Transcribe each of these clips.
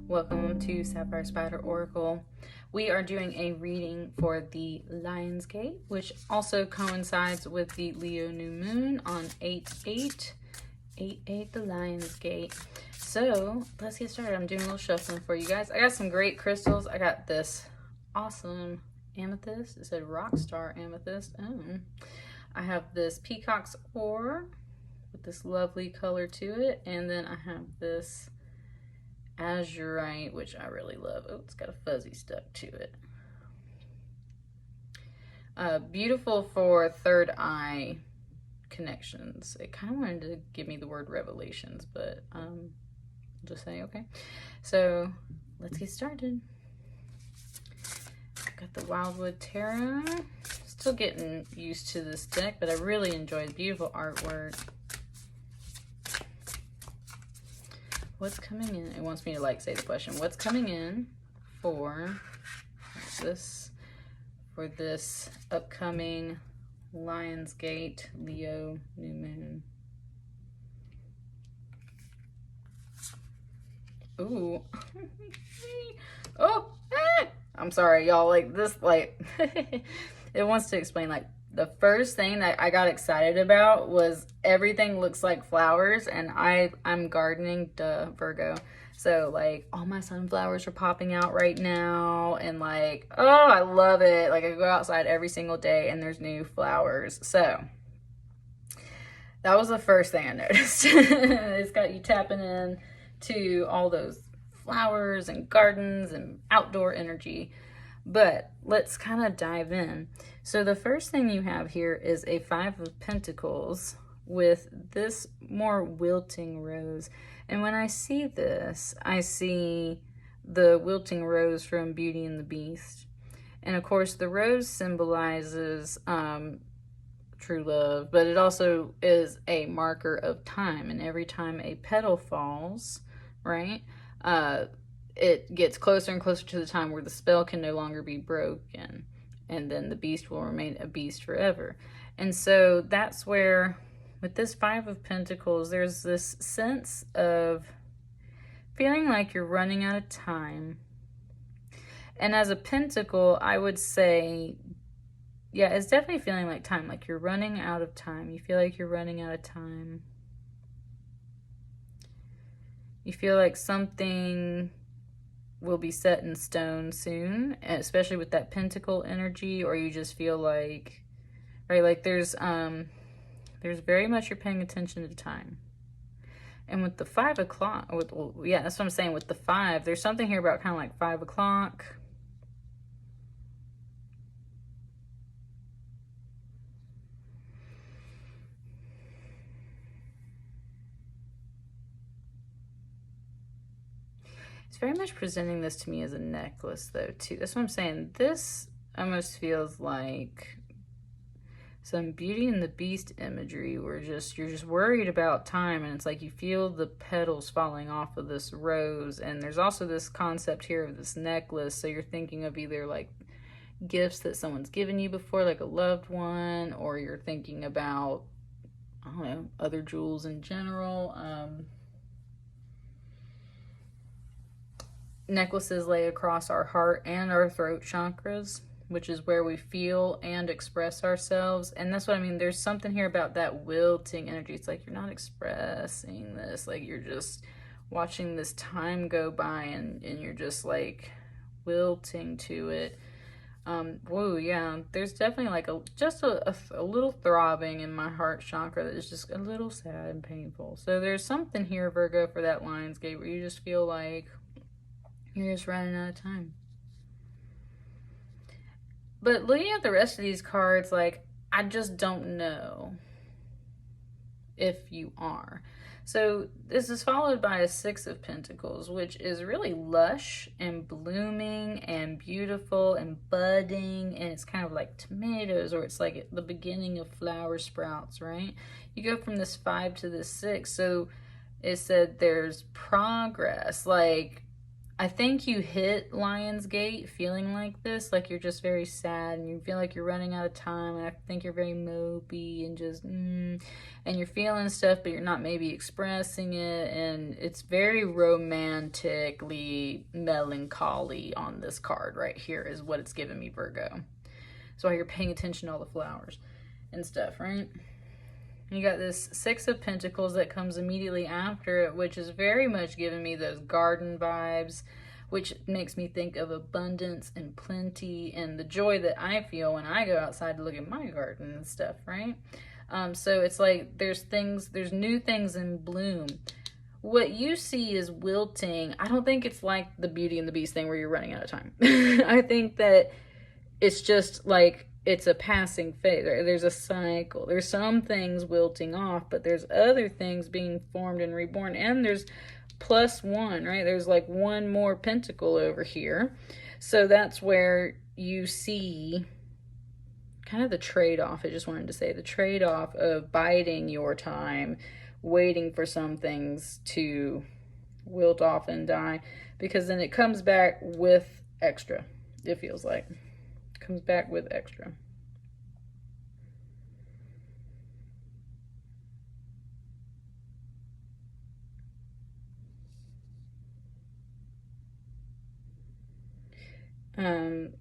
Welcome to Sapphire Spider Oracle. We are doing a reading for the Lionsgate, which also coincides with the Leo new moon on 8/8. 8/8 the Lionsgate. So let's get started. I'm doing a little shuffling for you guys. I got some great crystals. I got this awesome amethyst. It said Rockstar Amethyst. I have this Peacock Ore with this lovely color to it, and then I have this Azurite, which I really love. Oh, it's got a fuzzy stuck to it. Beautiful for third eye connections. It kind of wanted to give me the word revelations, but I'll just say okay. So let's get started. I've got the Wildwood Tarot. Still getting used to this deck, but I really enjoy the beautiful artwork. What's coming in? It wants me to like say the question. What's coming in for this upcoming Lionsgate Leo new moon? Ooh. Oh, I'm sorry, y'all. Like this, like it wants to explain. Like the first thing that I got excited about was everything looks like flowers, and I'm gardening, duh, Virgo. So like all my sunflowers are popping out right now, and like, oh, I love it. Like I go outside every single day and there's new flowers. So that was the first thing I noticed. It's got you tapping in to all those flowers and gardens and outdoor energy. But let's kind of dive in. So the first thing you have here is a Five of Pentacles with this more wilting rose. And when I see this, I see the wilting rose from Beauty and the Beast. And of course, the rose symbolizes true love, but it also is a marker of time. And every time a petal falls, right, it gets closer and closer to the time where the spell can no longer be broken, and then the beast will remain a beast forever. And so that's where, with this Five of Pentacles, there's this sense of feeling like you're running out of time. And as a pentacle, I would say, yeah, it's definitely feeling like time, like you're running out of time. You feel like you're running out of time. You feel like something will be set in stone soon, especially with that pentacle energy, or you just feel like, right, like there's very much you're paying attention to time. And with the 5 o'clock, yeah, that's what I'm saying. With the 5, there's something here about kind of like 5 o'clock. It's very much presenting this to me as a necklace, though, too. That's what I'm saying. This almost feels like some Beauty and the Beast imagery where you're just worried about time, and it's like you feel the petals falling off of this rose. And there's also this concept here of this necklace, so you're thinking of either like gifts that someone's given you before, like a loved one, or you're thinking about, I don't know, other jewels in general. Necklaces lay across our heart and our throat chakras, which is where we feel and express ourselves. And that's what I mean. There's something here about that wilting energy. It's like you're not expressing this. Like you're just watching this time go by, and you're just like wilting to it. Whoa, yeah. There's definitely like just a little throbbing in my heart chakra that is just a little sad and painful. So there's something here, Virgo, for that Lionsgate, where you just feel like you're just running out of time. But looking at the rest of these cards, like, I just don't know if you are. So this is followed by a 6 of Pentacles, which is really lush and blooming and beautiful and budding. And it's kind of like tomatoes, or it's like the beginning of flower sprouts, right? You go from this 5 to this 6. So it said there's progress. Like, I think you hit Lionsgate feeling like this, like you're just very sad and you feel like you're running out of time, and I think you're very mopey and just and you're feeling stuff but you're not maybe expressing it, and it's very romantically melancholy on this card right here is what it's giving me, Virgo. So you're paying attention to all the flowers and stuff, right? You got this Six of Pentacles that comes immediately after it, which is very much giving me those garden vibes, which makes me think of abundance and plenty and the joy that I feel when I go outside to look at my garden and stuff, right? So it's like there's new things in bloom. What you see is wilting. I don't think it's like the Beauty and the Beast thing where you're running out of time. I think that it's just like it's a passing phase. There's a cycle. There's some things wilting off, but there's other things being formed and reborn. And there's +1, right? There's like one more pentacle over here. So that's where you see kind of the trade-off. I just wanted to say the trade-off of biding your time, waiting for some things to wilt off and die, because then it comes back with extra, it feels like. Comes back with extra.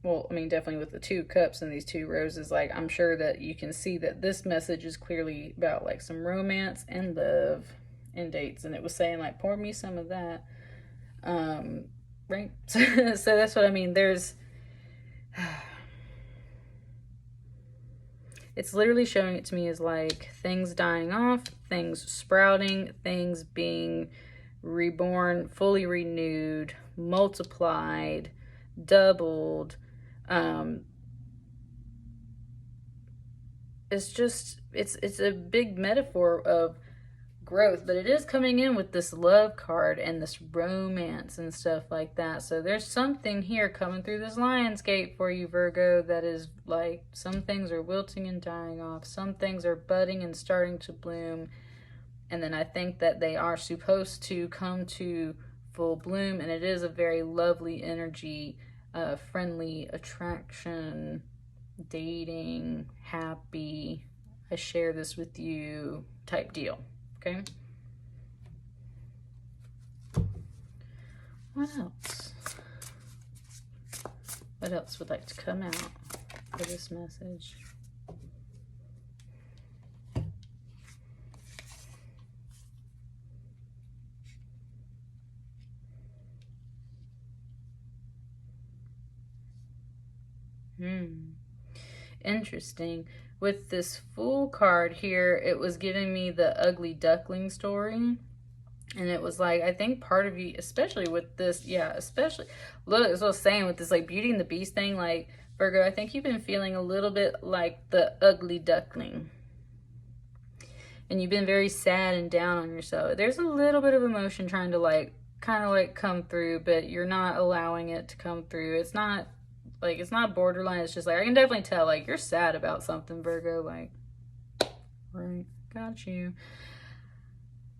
Well, I mean, definitely with the 2 cups and these 2 roses, like, I'm sure that you can see that this message is clearly about like some romance and love and dates, and it was saying like, pour me some of that, right? So that's what I mean. There's it's literally showing it to me as like things dying off, things sprouting, things being reborn, fully renewed, multiplied, doubled. It's just, it's a big metaphor of growth, but it is coming in with this love card and this romance and stuff like that. So there's something here coming through this Lionsgate for you, Virgo, that is like some things are wilting and dying off, some things are budding and starting to bloom, and then I think that they are supposed to come to full bloom, and it is a very lovely energy, friendly attraction, dating, happy, I share this with you type deal. Okay. What else? What else would like to come out for this message? Interesting. With this Fool card here, it was giving me the ugly duckling story. And it was like, I think part of you, especially with this, yeah, especially, look, as I was saying with this like Beauty and the Beast thing, like, Virgo, I think you've been feeling a little bit like the ugly duckling. And you've been very sad and down on yourself. There's a little bit of emotion trying to like, kind of like come through, but you're not allowing it to come through. It's not, like, it's not borderline. It's just like, I can definitely tell, like, you're sad about something, Virgo. Like, right, got you.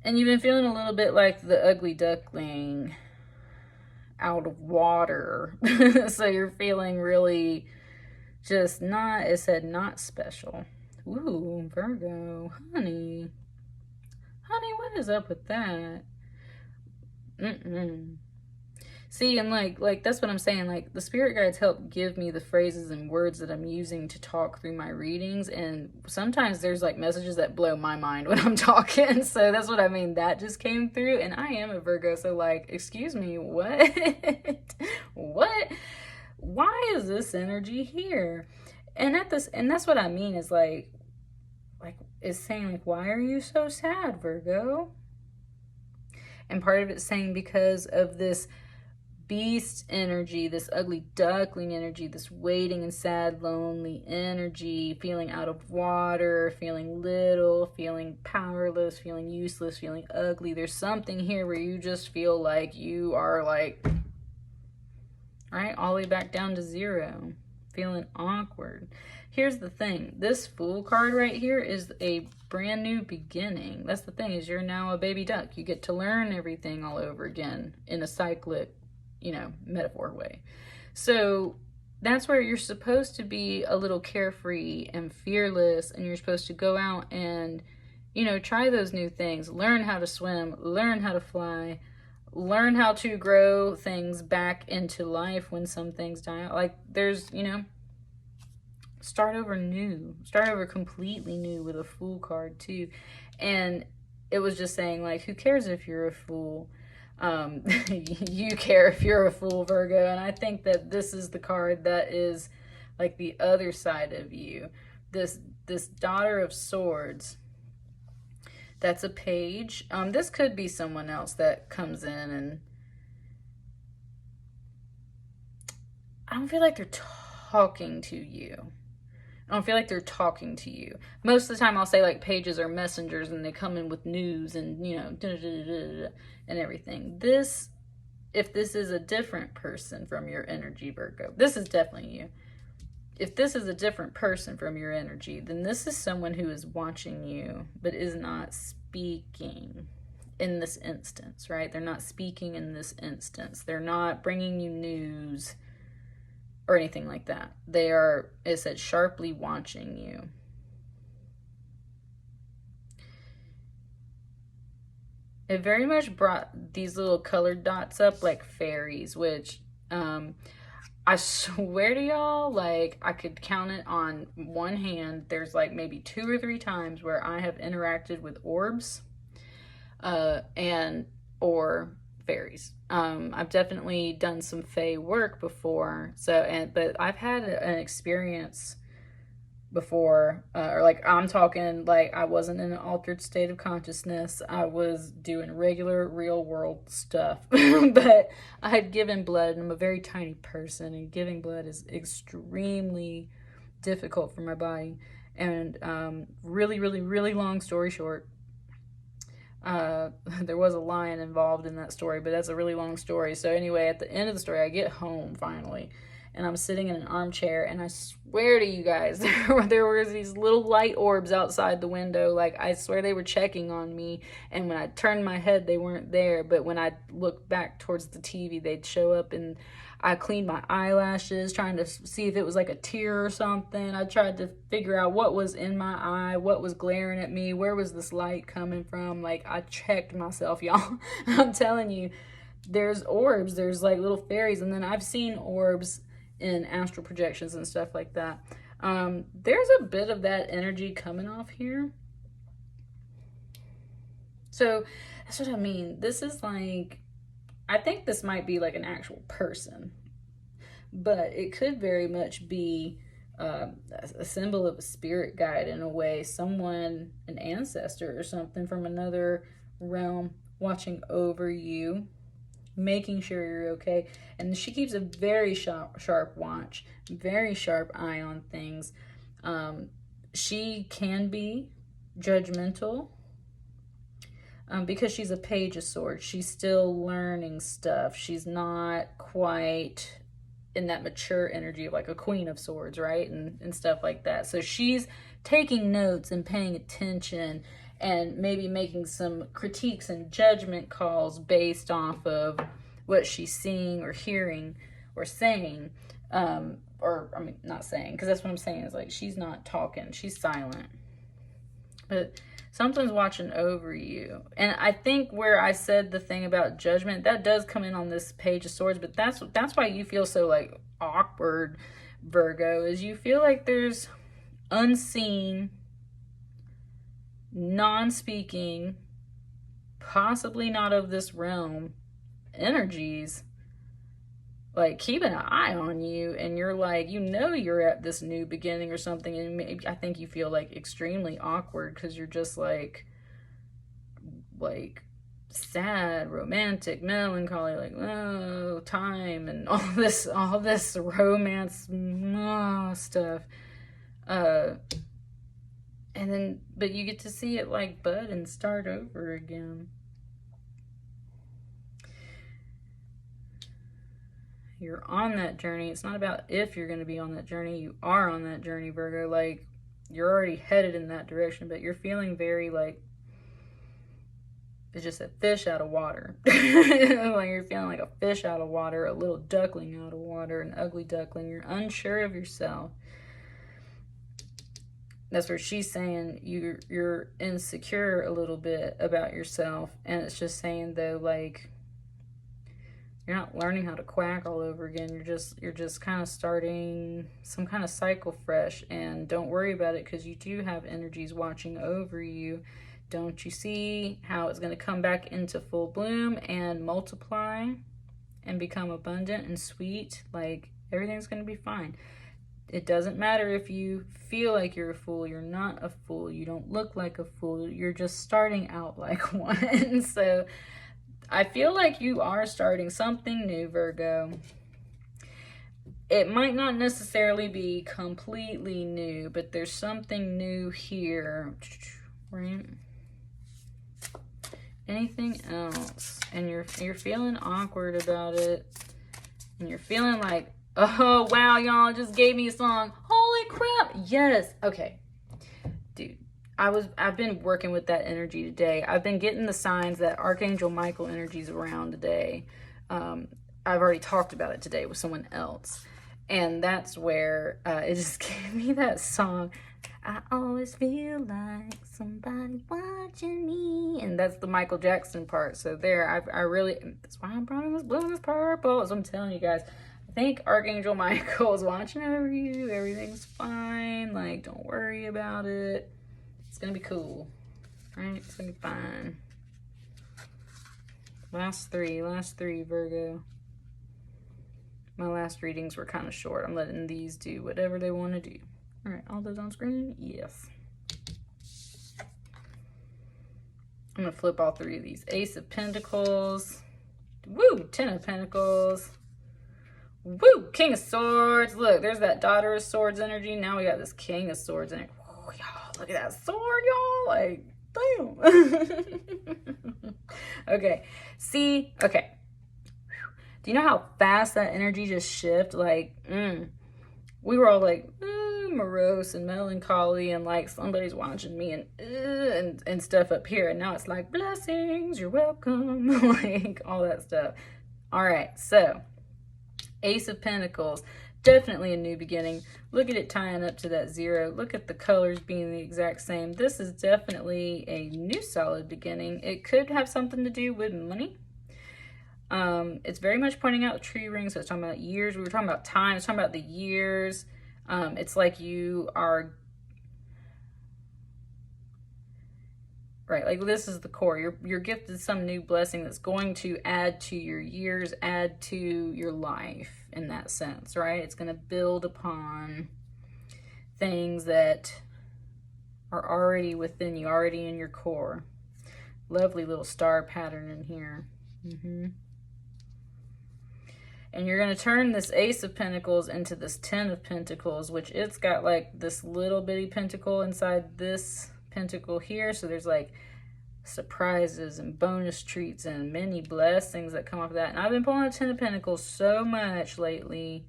And you've been feeling a little bit like the ugly duckling out of water. So you're feeling really just not, it said not special. Ooh, Virgo, honey. Honey, what is up with that? See, and like that's what I'm saying. Like, the spirit guides help give me the phrases and words that I'm using to talk through my readings, and sometimes there's like messages that blow my mind when I'm talking. So that's what I mean. That just came through, and I am a Virgo, so like, excuse me, what? What? Why is this energy here? And that's what I mean is like it's saying like, why are you so sad, Virgo? And part of it's saying because of this beast energy, this ugly duckling energy, this waiting and sad, lonely energy, feeling out of water, feeling little, feeling powerless, feeling useless, feeling ugly. There's something here where you just feel like you are like, right, all the way back down to 0, feeling awkward. Here's the thing. This Fool card right here is a brand new beginning. That's the thing, is you're now a baby duck. You get to learn everything all over again in a cyclic, you know, metaphor way. So that's where you're supposed to be a little carefree and fearless, and you're supposed to go out and, you know, try those new things, learn how to swim, learn how to fly, learn how to grow things back into life when some things die out. Like, there's, you know, start over new, start over completely new with a Fool card too. And it was just saying, like, who cares if you're a fool? You care if you're a fool, Virgo. And I think that this is the card that is like the other side of you. This Daughter of Swords. That's a page. This could be someone else that comes in, and I don't feel like they're talking to you. I don't feel like they're talking to you. Most of the time I'll say like pages are messengers, and they come in with news and, you know, and everything. This, if this is a different person from your energy, Virgo, this is definitely you. If this is a different person from your energy, then this is someone who is watching you but is not speaking in this instance, right? They're not speaking in this instance. They're not bringing you news or anything like that. They are, it said, sharply watching you. It very much brought these little colored dots up like fairies, which I swear to y'all, like, I could count it on one hand. There's like maybe 2 or 3 times where I have interacted with orbs or fairies. I've definitely done some fae work before, but I've had an experience before, or like, I'm talking like I wasn't in an altered state of consciousness. I was doing regular real world stuff, but I had given blood, and I'm a very tiny person, and giving blood is extremely difficult for my body. And really, really, really long story short, there was a lion involved in that story, but that's a really long story. So anyway, at the end of the story, I get home finally, and I'm sitting in an armchair, and I swear to you guys, there were these little light orbs outside the window. Like, I swear they were checking on me, and when I turned my head, they weren't there, but when I looked back towards the TV, they'd show up, and I cleaned my eyelashes, trying to see if it was like a tear or something. I tried to figure out what was in my eye, what was glaring at me, where was this light coming from. Like, I checked myself, y'all. I'm telling you, there's orbs, there's like little fairies, and then I've seen orbs in astral projections and stuff like that. There's a bit of that energy coming off here. So that's what I mean. This is like, I think this might be like an actual person, but it could very much be a symbol of a spirit guide in a way, someone, an ancestor or something from another realm watching over you, making sure you're okay. And she keeps a very sharp watch, very sharp eye on things. She can be judgmental because she's a Page of Swords. She's still learning stuff. She's not quite in that mature energy of like a Queen of Swords, right? And stuff like that. So she's taking notes and paying attention, and maybe making some critiques and judgment calls based off of what she's seeing or hearing or saying. Or, I mean, not saying, because that's what I'm saying, is like, she's not talking, she's silent. But something's watching over you. And I think where I said the thing about judgment, that does come in on this Page of Swords, but that's why you feel so, like, awkward, Virgo, is you feel like there's unseen, non-speaking, possibly not of this realm energies, like, keeping an eye on you, and you're like, you know, you're at this new beginning or something, and maybe, I think you feel like extremely awkward because you're just like sad, romantic, melancholy, like, oh, time, and all this romance stuff. And then, but you get to see it like bud and start over again. You're on that journey. It's not about if you're going to be on that journey. You are on that journey, Virgo. Like, you're already headed in that direction, but you're feeling very, like, It's just a fish out of water. Like you're feeling like a fish out of water, a little duckling out of water, an ugly duckling. You're unsure of yourself. That's where she's saying you're insecure a little bit about yourself. And it's just saying though, like, you're not learning how to quack all over again. You're just kind of starting some kind of cycle fresh. And don't worry about it, because you do have energies watching over you. Don't you see how it's going to come back into full bloom and multiply and become abundant and sweet? Like, everything's going to be fine. It doesn't matter if you feel like you're a fool. You're not a fool. You don't look like a fool. You're just starting out like one. So I feel like you are starting something new, Virgo. It might not necessarily be completely new, but there's something new here, right? Anything else? And you're feeling awkward about it, and you're feeling like, oh wow, y'all just gave me a song. Holy crap! Yes. Okay, dude. I've been working with that energy today. I've been getting the signs that Archangel Michael energy's around today. I've already talked about it today with someone else, and that's where it just gave me that song. I always feel like somebody's watching me, and that's the Michael Jackson part. So there, I really, that's why I'm brought in this blue and this purple. So I'm telling you guys, I think Archangel Michael is watching over you. Everything's fine. Like, don't worry about it. It's gonna be cool, right? It's gonna be fine. Last three, Virgo. My last readings were kind of short. I'm letting these do whatever they want to do. All right, all those on screen? Yes. I'm gonna flip all three of these. Ace of Pentacles. Woo! 10 of Pentacles. Woo! King of Swords. Look, there's that Daughter of Swords energy. Now we got this King of Swords energy. Oh, y'all, look at that sword, y'all. Like, damn. Okay. See? Okay. Do you know how fast that energy just shifted? Like, we were all like, morose and melancholy and like somebody's watching me and stuff up here, and now it's like, blessings, you're welcome. Like all that stuff. All right, so Ace of Pentacles, definitely a new beginning. Look at it tying up to that 0. Look at the colors being the exact same. This is definitely a new solid beginning. It could have something to do with money. It's very much pointing out the tree ring, so it's talking about years. We were talking about time. It's talking about the years. It's like you are, right, like this is the core. You're gifted some new blessing that's going to add to your years, add to your life in that sense, right? It's going to build upon things that are already within you, already in your core. Lovely little star pattern in here. And you're going to turn this Ace of Pentacles into this 10 of Pentacles, which it's got like this little bitty pentacle inside this pentacle here. So there's like surprises and bonus treats and many blessings that come off of that. And I've been pulling a 10 of Pentacles so much lately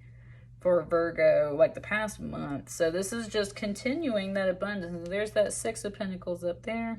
for Virgo, like the past month. So this is just continuing that abundance. There's that 6 of Pentacles up there,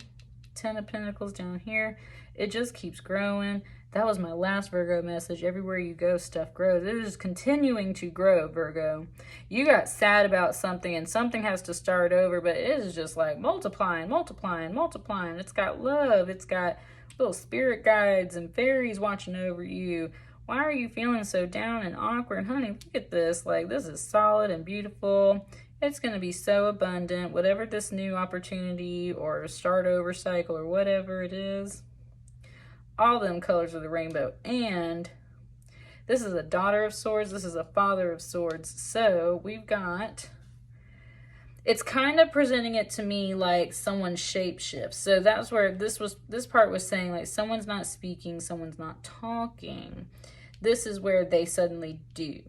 10 of Pentacles down here. It just keeps growing. That was my last Virgo message. Everywhere you go, stuff grows. It is continuing to grow, Virgo. You got sad about something and something has to start over, but it is just like multiplying, multiplying, multiplying. It's got love. It's got little spirit guides and fairies watching over you. Why are you feeling so down and awkward? Honey, look at this. Like, this is solid and beautiful. It's going to be so abundant. Whatever this new opportunity or start over cycle or whatever it is, all them colors of the rainbow. And this is a Daughter of Swords. This is a Father of Swords. So we've got, it's kind of presenting it to me like someone shapeshifts. So that's where this part was saying like someone's not speaking, someone's not talking. This is where they suddenly do.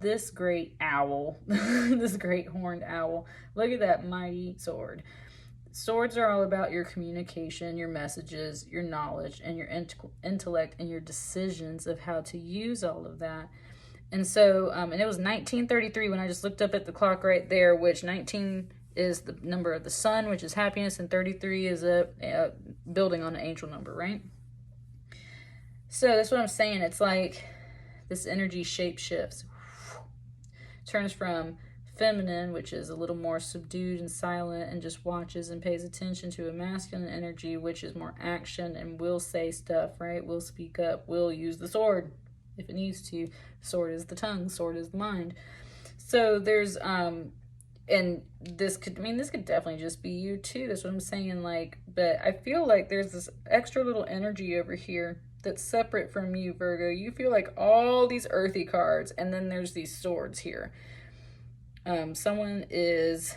This great owl, this great horned owl, look at that mighty sword. Swords are all about your communication, your messages, your knowledge, and your intellect, and your decisions of how to use all of that. And so, and it was 1933 when I just looked up at the clock right there, which is the number of the sun, which is happiness, and 33 is a building on an angel number, right? So that's what I'm saying. It's like this energy shape shifts, turns from feminine, which is a little more subdued and silent and just watches and pays attention, to a masculine energy, which is more action and will say stuff, right? Will speak up, will use the sword if it needs to. Sword is the tongue, sword is the mind. So there's and this could definitely just be you too. That's what I'm saying. Like, but I feel like there's this extra little energy over here that's separate from you, Virgo. You feel like all these earthy cards, and then there's these swords here. Someone is,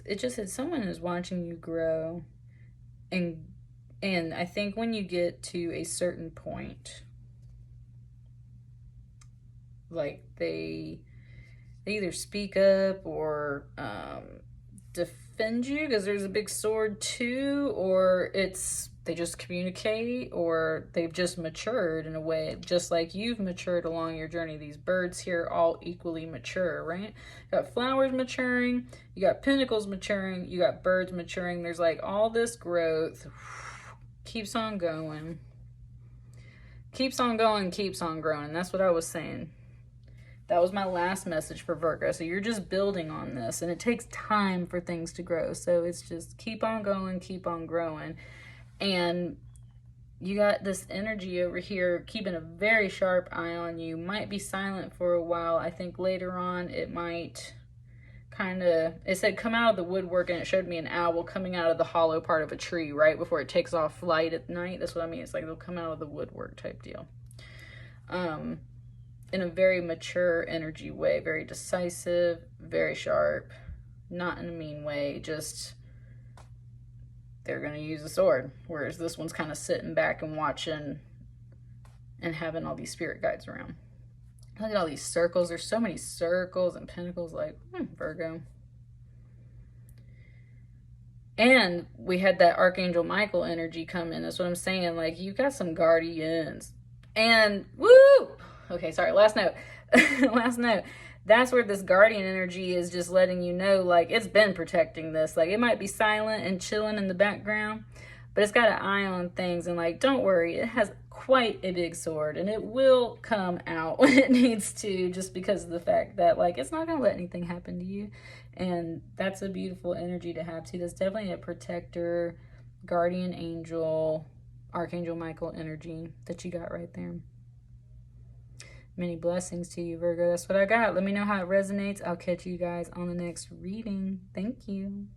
it just said someone is watching you grow, and I think when you get to a certain point, like they either speak up or defend you, because there's a big sword too, or they just communicate, or they've just matured in a way, just like you've matured along your journey. These birds here all equally mature, right? You got flowers maturing, you got pentacles maturing, you got birds maturing. There's like all this growth keeps on going, keeps on going, keeps on growing. And that's what I was saying. That was my last message for Virgo. So you're just building on this, and it takes time for things to grow. So it's just keep on going, keep on growing. And you got this energy over here keeping a very sharp eye on you. Might be silent for a while. I think later on it might kind of, it said come out of the woodwork, and it showed me an owl coming out of the hollow part of a tree right before it takes off flight at night. That's what I mean. It's like they'll come out of the woodwork type deal. In a very mature energy way, very decisive, very sharp, not in a mean way, just they're going to use a sword. Whereas this one's kind of sitting back and watching and having all these spirit guides around. Look at all these circles. There's so many circles and pentacles, like, Virgo. And we had that Archangel Michael energy come in. That's what I'm saying. Like, you got some guardians. And, woo! Okay, sorry, last note. Last note. That's where this guardian energy is just letting you know, like, it's been protecting this. Like, it might be silent and chilling in the background, but it's got an eye on things. And, like, don't worry, it has quite a big sword, and it will come out when it needs to, just because of the fact that, like, it's not going to let anything happen to you. And that's a beautiful energy to have, too. That's definitely a protector, guardian angel, Archangel Michael energy that you got right there. Many blessings to you, Virgo. That's what I got. Let me know how it resonates. I'll catch you guys on the next reading. Thank you.